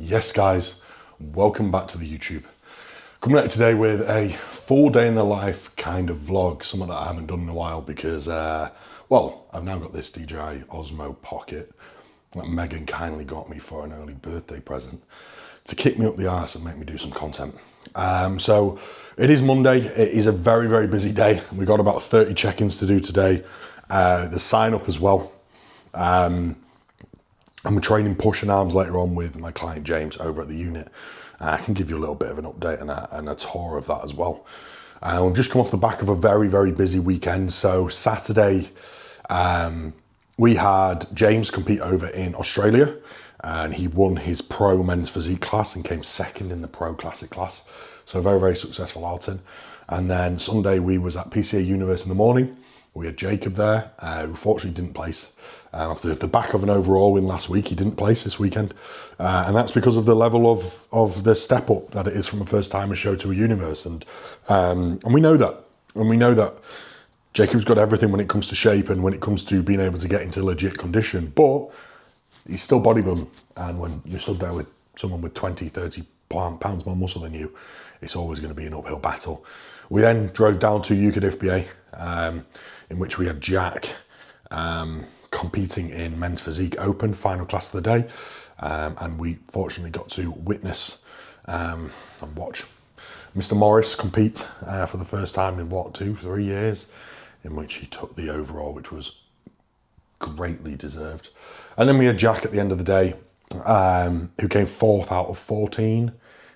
Yes guys, welcome back to the YouTube. Coming at you today with a full day in the life kind of vlog, something that I haven't done in a while because, well, I've now got this DJI Osmo Pocket that Megan kindly got me for an early birthday present to kick me up the arse and make me do some content. So it is Monday, it is a very, very busy day. We've got about 30 check-ins to do today. The sign up as well. I'm training push and arms later on with my client James over at the unit. I can give you a little bit of an update and a tour of that as well. We've just come off the back of a very, very busy weekend. So Saturday, we had James compete over in Australia and he won his pro men's physique class and came second in the pro classic class. So a very, very successful outing. And then Sunday we was at PCA Universe in the morning. We had Jacob there, who fortunately didn't place. After the back of an overall win last week, he didn't place this weekend. And that's because of the level of the step up that it is from a first timer show to a universe. And we know that. And we know that Jacob's got everything when it comes to shape and when it comes to being able to get into legit condition. But he's still bodybuilding. And when you're stood there with someone with 20, 30 pounds more muscle than you, it's always going to be an uphill battle. We then drove down to UKDFBA, in which we had Jack competing in men's physique open, final class of the day. And we fortunately got to witness and watch Mr. Morris compete for the first time in what, 2-3 years, in which he took the overall, which was greatly deserved. And then we had Jack at the end of the day, who came 4th out of 14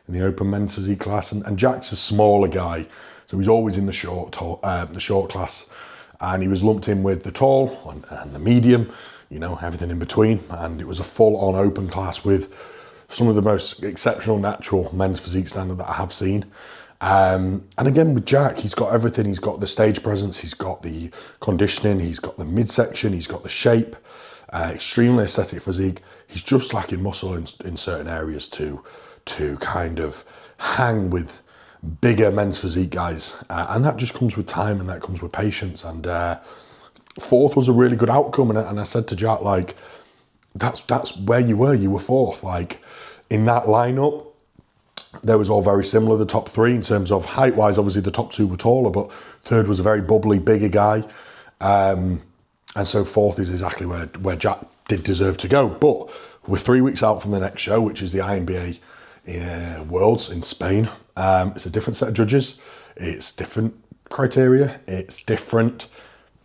in the open men's physique class. And Jack's a smaller guy, so he's always in the short class. And he was lumped in with the tall and the medium, you know, everything in between. And it was a full-on open class with some of the most exceptional natural men's physique standard that I have seen. And again, with Jack, he's got everything. He's got the stage presence, he's got the conditioning, he's got the midsection, he's got the shape, extremely aesthetic physique. He's just lacking muscle in certain areas to kind of hang with bigger men's physique guys, and that just comes with time and that comes with patience. And 4th was a really good outcome, and I said to Jack, like, that's where you were 4th. Like, in that lineup there was all very similar, the top 3 in terms of height wise. Obviously the top 2 were taller, but 3rd was a very bubbly bigger guy, and so 4th is exactly where Jack did deserve to go. But we're 3 weeks out from the next show, which is the INBA Worlds in Spain. It's a different set of judges, it's different criteria, it's different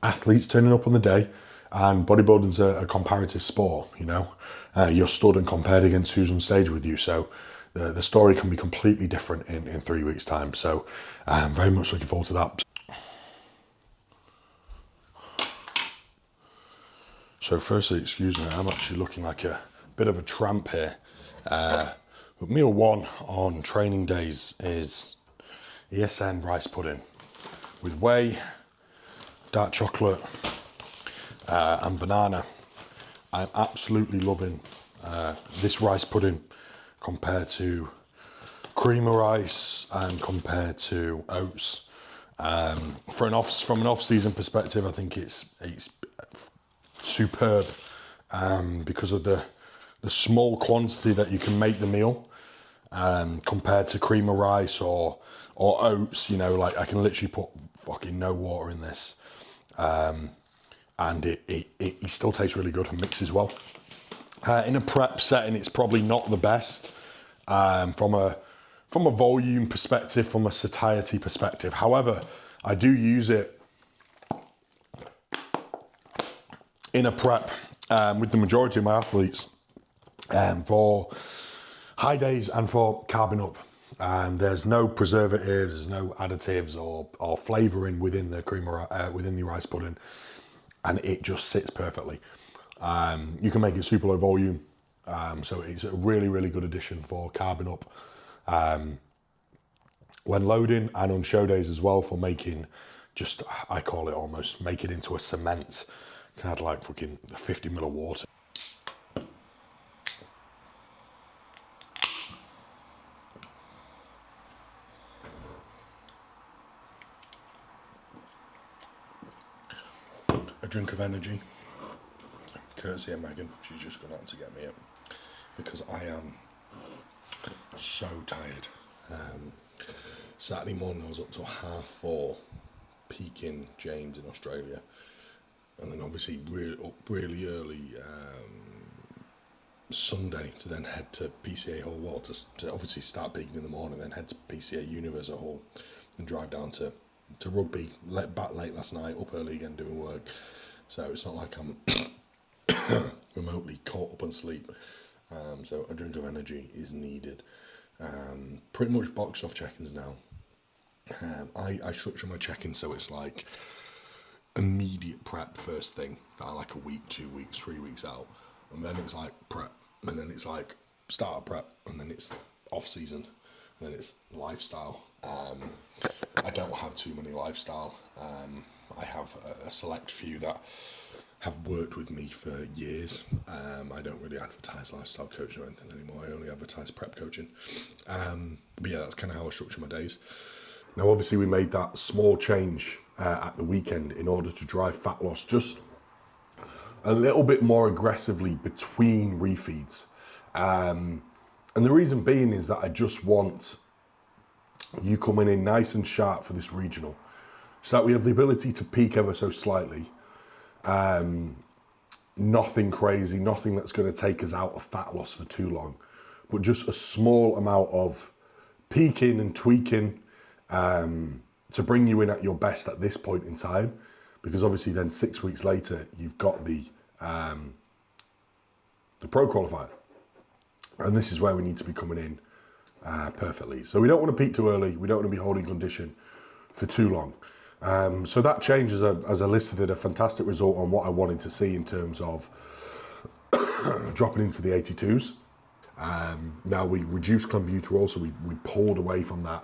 athletes turning up on the day, and bodybuilding's a comparative sport, you know. You're stood and compared against who's on stage with you, so the story can be completely different in 3 weeks time. So I'm very much looking forward to that. So firstly, excuse me, I'm actually looking like a bit of a tramp here. But meal 1 on training days is ESN rice pudding with whey, dark chocolate, and banana. I'm absolutely loving this rice pudding compared to cream of rice and compared to oats. From an off-season perspective, I think it's superb because of the small quantity that you can make the meal. Compared to cream of rice or oats, you know, like I can literally put fucking no water in this, and it still tastes really good and mixes well. In a prep setting, it's probably not the best from a volume perspective, from a satiety perspective. However, I do use it in a prep with the majority of my athletes for high days and for carbing up. There's no preservatives, there's no additives or flavouring within the within the rice pudding, and it just sits perfectly. You can make it super low volume, so it's a really, really good addition for carbing up when loading, and on show days as well for making just, I call it almost make it into a cement. Can add like fucking 50 ml of water. A drink of energy, courtesy of Megan. She's just gone out to get me up because I am so tired. Saturday morning I was up till 4:30 peaking James in Australia, and then obviously up really early Sunday to then head to PCA Hull to obviously start peaking in the morning, then head to PCA Universe at Hull and drive down to rugby. Back late last night, up early again doing work. So it's not like I'm remotely caught up on sleep. So a drink of energy is needed. Pretty much boxed off check-ins now. I structure my check-in so it's like immediate prep first thing, that I like a week, 2 weeks, 3 weeks out, and then it's like prep, and then it's like starter prep, and then it's off season, and then it's lifestyle. I don't have too many lifestyle. I have a select few that have worked with me for years. I don't really advertise lifestyle coaching or anything anymore. I only advertise prep coaching. But yeah, that's kind of how I structure my days. Now, obviously, we made that small change at the weekend in order to drive fat loss just a little bit more aggressively between refeeds. And the reason being is that I just want you coming in nice and sharp for this regional, so that we have the ability to peak ever so slightly. Nothing crazy, nothing that's going to take us out of fat loss for too long, but just a small amount of peaking and tweaking to bring you in at your best at this point in time, because obviously then 6 weeks later you've got the pro qualifier, and this is where we need to be coming in perfectly. So we don't want to peak too early, we don't want to be holding condition for too long. So that change has elicited a fantastic result on what I wanted to see in terms of dropping into the 82s. Now we reduced clenbuterol, so we pulled away from that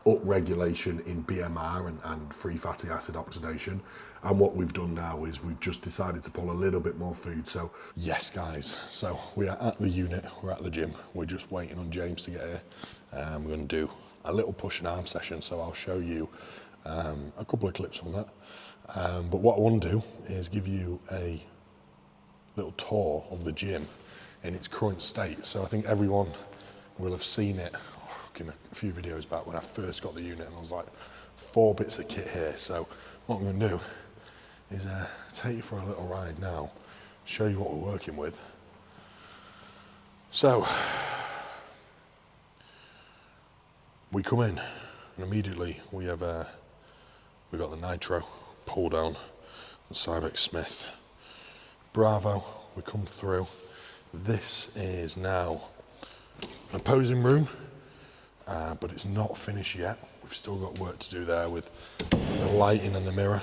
up-regulation in BMR and free fatty acid oxidation. And what we've done now is we've just decided to pull a little bit more food. So yes, guys, so we are at the unit, we're at the gym. We're just waiting on James to get here. We're going to do a little push and arm session, so I'll show you a couple of clips from that. But what I want to do is give you a little tour of the gym in its current state. So I think everyone will have seen it a few videos back when I first got the unit, and there was like 4 bits of kit here. So what I'm going to do is take you for a little ride now, show you what we're working with. So we come in and immediately we've got the nitro pull down, the Cybex Smith Bravo. We come through. This is now a posing room, but it's not finished yet. We've still got work to do there with the lighting and the mirror.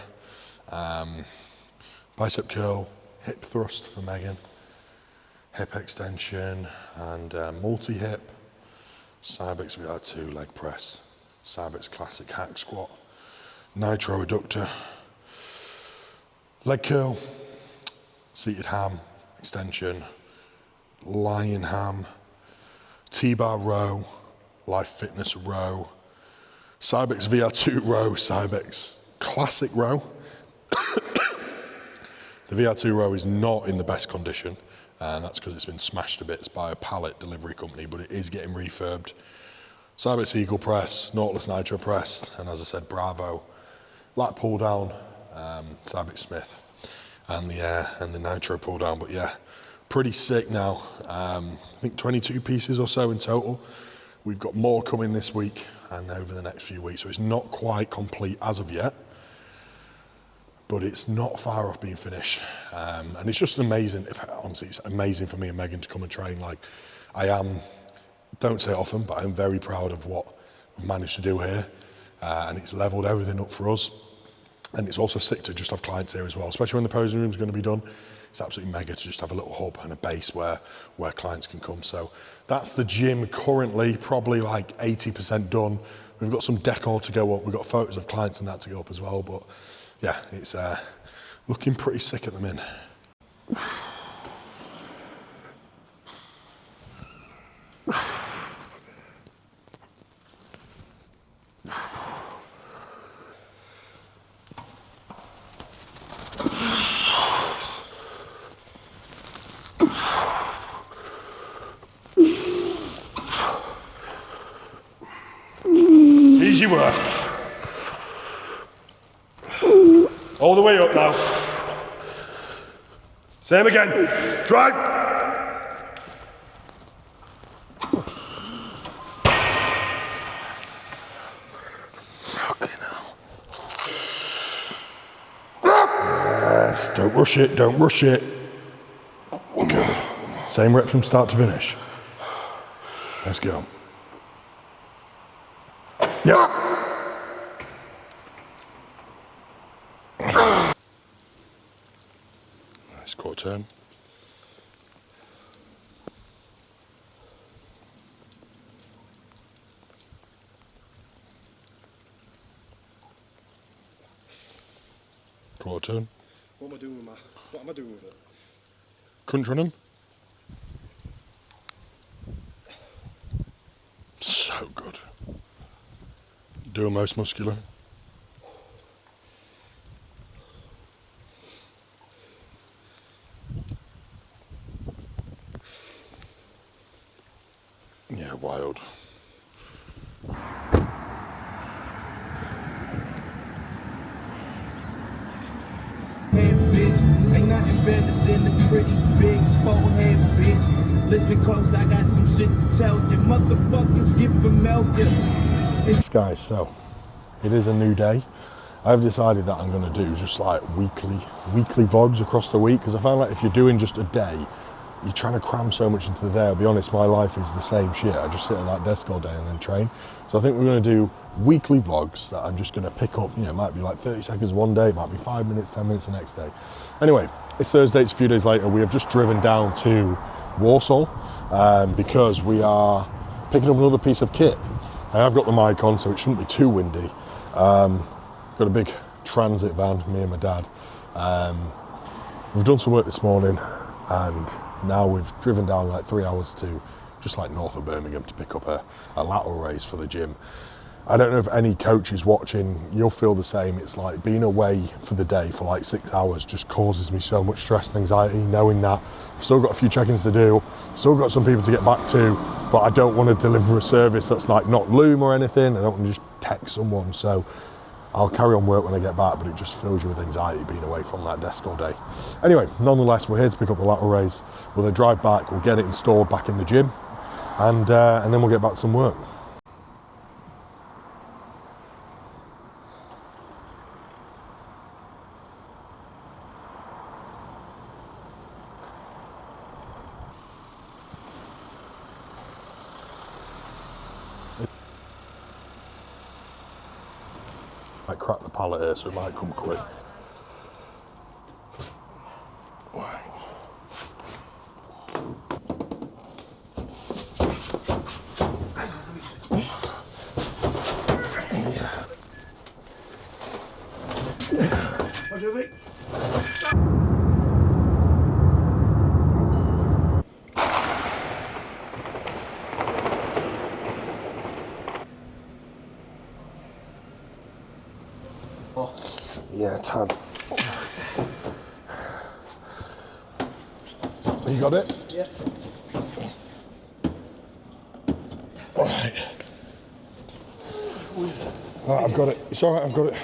Bicep curl, hip thrust for Megan, hip extension and multi-hip, Cybex VR2 leg press, Cybex classic hack squat, nitro adductor, leg curl, seated ham, extension, lion ham, T-bar row, Life Fitness row, Cybex VR2 row, Cybex classic row. The VR2 row is not in the best condition, and that's because it's been smashed to bits by a pallet delivery company, but it is getting refurbed. Cybex Eagle press, Nautilus Nitro press, and as I said, Bravo, lat pull down, Cybex Smith, and the Nitro pull down. But yeah, pretty sick now. I think 22 pieces or so in total. We've got more coming this week and over the next few weeks, so it's not quite complete as of yet, but it's not far off being finished. And it's just amazing. Honestly, it's amazing for me and Megan to come and train. Like, don't say it often, but I'm very proud of what we've managed to do here. And it's leveled everything up for us. And it's also sick to just have clients here as well, especially when the posing room is going to be done. It's absolutely mega to just have a little hub and a base where clients can come. So that's the gym currently, probably like 80% done. We've got some decor to go up. We've got photos of clients and that to go up as well. But yeah, it's looking pretty sick at the minute. Easy work. All the way up now. Same again. Drive. Fucking hell. Yes, don't rush it, don't rush it. Good. Same rep from start to finish. Let's go. Yep. Nice core turn. Core turn. What am I doing with it? Crunch running. So good. Do a most muscular. Yeah, wild. Ain't nothing better than the pretty big forehead bitch. Listen close, I got some shit to tell you. Motherfuckers get familiar. Guys, so it is a new day. I've decided that I'm going to do just like weekly vlogs across the week, because I found like if you're doing just a day, you're trying to cram so much into the day. I'll be honest, my life is the same shit. I just sit at that desk all day and then train. So I think we're going to do weekly vlogs that I'm just going to pick up. You know, it might be like 30 seconds one day, it might be 5 minutes, 10 minutes the next day. Anyway, it's Thursday, it's a few days later. We have just driven down to Warsaw because we are picking up another piece of kit. I have got the mic on, so it shouldn't be too windy. Got a big transit van, me and my dad. We've done some work this morning, and now we've driven down like 3 hours to just like north of Birmingham to pick up a lateral raise for the gym. I don't know if any coach is watching, you'll feel the same. It's like being away for the day for like 6 hours just causes me so much stress and anxiety, knowing that I've still got a few check-ins to do, still got some people to get back to, but I don't want to deliver a service that's like not Loom or anything. I don't want to just text someone. So I'll carry on work when I get back, but it just fills you with anxiety being away from that desk all day. Anyway, nonetheless, we're here to pick up the lateral raise. We'll then drive back, we'll get it installed back in the gym, and then we'll get back to some work. I crack the pallet here, so it might come quick. What do you think? Yeah, 10. You got it? Yeah. All right. All right, I've got it. It's all right, I've got it.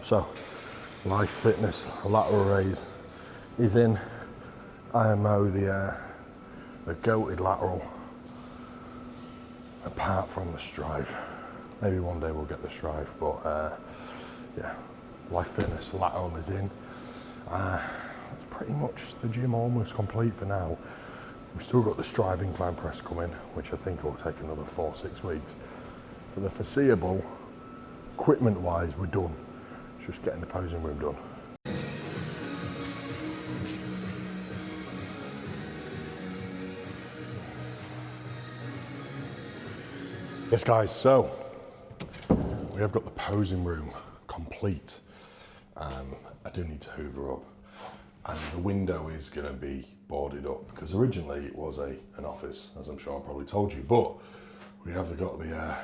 So, Life Fitness lateral raise is in. IMO the goated lateral, apart from the strive. Maybe one day we'll get the strive, but yeah, Life Fitness lateral is in. That's pretty much the gym almost complete for now. We've still got the strive incline press coming, which I think will take another 4-6 weeks. For the foreseeable, equipment wise, we're done. It's just getting the posing room done. Yes guys, so we have got the posing room complete. I do need to hoover up, and the window is going to be boarded up because originally it was an office, as I'm sure I probably told you, but we have got the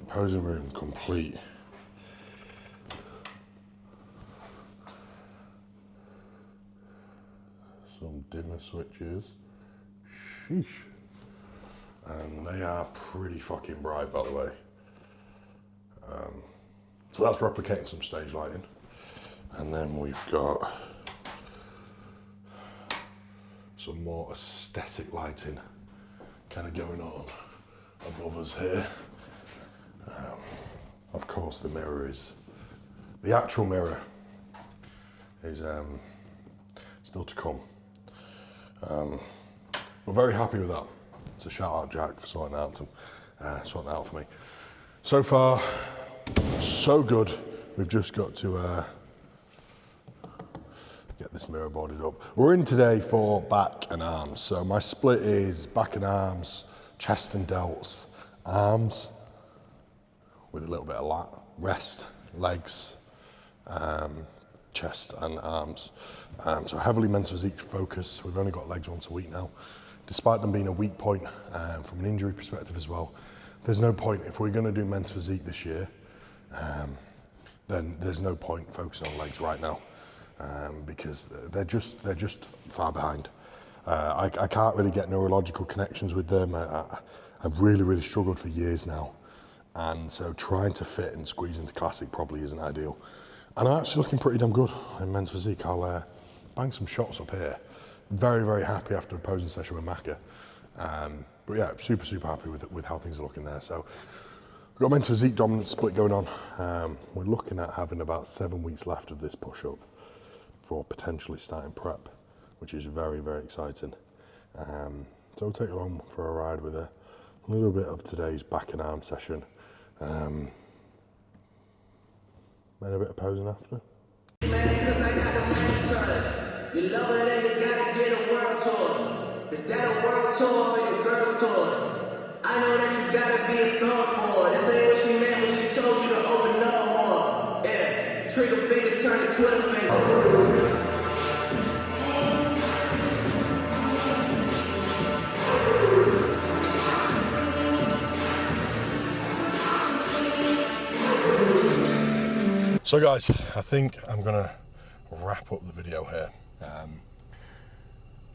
posing room complete. some dimmer switches. Sheesh. And they are pretty fucking bright, by the way. So that's replicating some stage lighting. And then we've got some more aesthetic lighting kind of going on above us here. Of course, the mirror is, the actual mirror is still to come. We're very happy with that. So shout out Jack for sorting that out for me. So far, so good. We've just got to get this mirror boarded up. We're in today for back and arms. So my split is back and arms, chest and delts, arms with a little bit of lat, rest, legs, chest and arms. So heavily men's physique focus. We've only got legs once a week now. Despite them being a weak point from an injury perspective as well, there's no point, if we're going to do men's physique this year, then there's no point focusing on legs right now because they're just far behind. I can't really get neurological connections with them. I've really struggled for years now, and so trying to fit and squeeze into classic probably isn't ideal. And I'm actually looking pretty damn good in men's physique. I'll bang some shots up here. Very happy after a posing session with Macca. But yeah, super happy with how things are looking there. So we've got men's physique dominant split going on. We're looking at having about 7 weeks left of this push-up for potentially starting prep, which is very exciting. So we'll take you along for a ride with a little bit of today's back and arm session. And a bit of posing after. You love it and you gotta get a world tour. Is that a world tour or your girl's tour? I know that you gotta be a thought for. This ain't what she meant when she told you to open no more. Yeah, trigger fingers turn to Twitter fingers. So guys, I think I'm gonna wrap up the video here.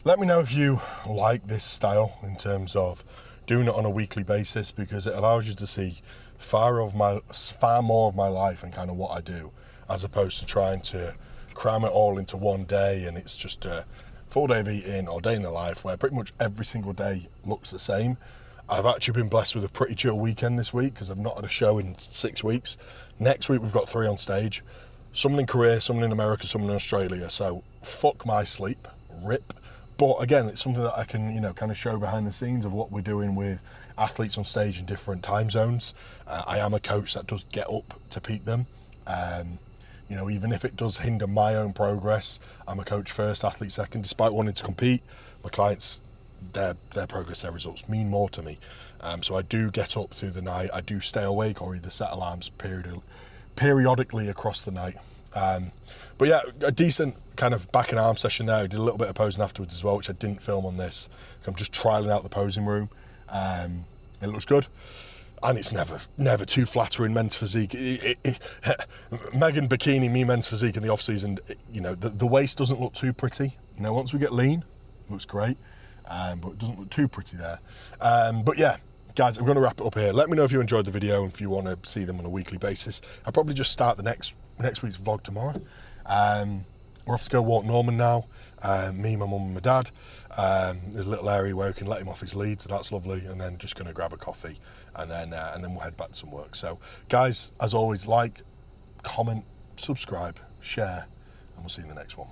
Let me know if you like this style in terms of doing it on a weekly basis, because it allows you to see far more of my life and kind of what I do, as opposed to trying to cram it all into one day and it's just a full day of eating or day in the life where pretty much every single day looks the same. I've actually been blessed with a pretty chill weekend this week because I've not had a show in 6 weeks. Next week we've got 3 on stage. Someone in Korea, someone in America, someone in Australia. So fuck my sleep, rip. But again, it's something that I can, kind of show behind the scenes of what we're doing with athletes on stage in different time zones. I am a coach that does get up to peak them. Even if it does hinder my own progress, I'm a coach first, athlete second. Despite wanting to compete, my clients, their progress, their results mean more to me. So I do get up through the night. I do stay awake or either set alarms periodically across the night. But yeah, a decent kind of back and arm session there. I did a little bit of posing afterwards as well, which I didn't film on this. I'm just trialing out the posing room. It looks good. And it's never too flattering men's physique. Megan bikini, me men's physique in the off season, the waist doesn't look too pretty. Once we get lean, it looks great. But it doesn't look too pretty there. But yeah, guys, I'm going to wrap it up here. Let me know if you enjoyed the video and if you want to see them on a weekly basis. I'll probably just start the next week's vlog tomorrow. We're off to go walk Norman now. Me, my mum and my dad. There's a little area where we can let him off his lead, so that's lovely. And then just going to grab a coffee and then we'll head back to some work. So guys, as always, like, comment, subscribe, share, and we'll see you in the next one.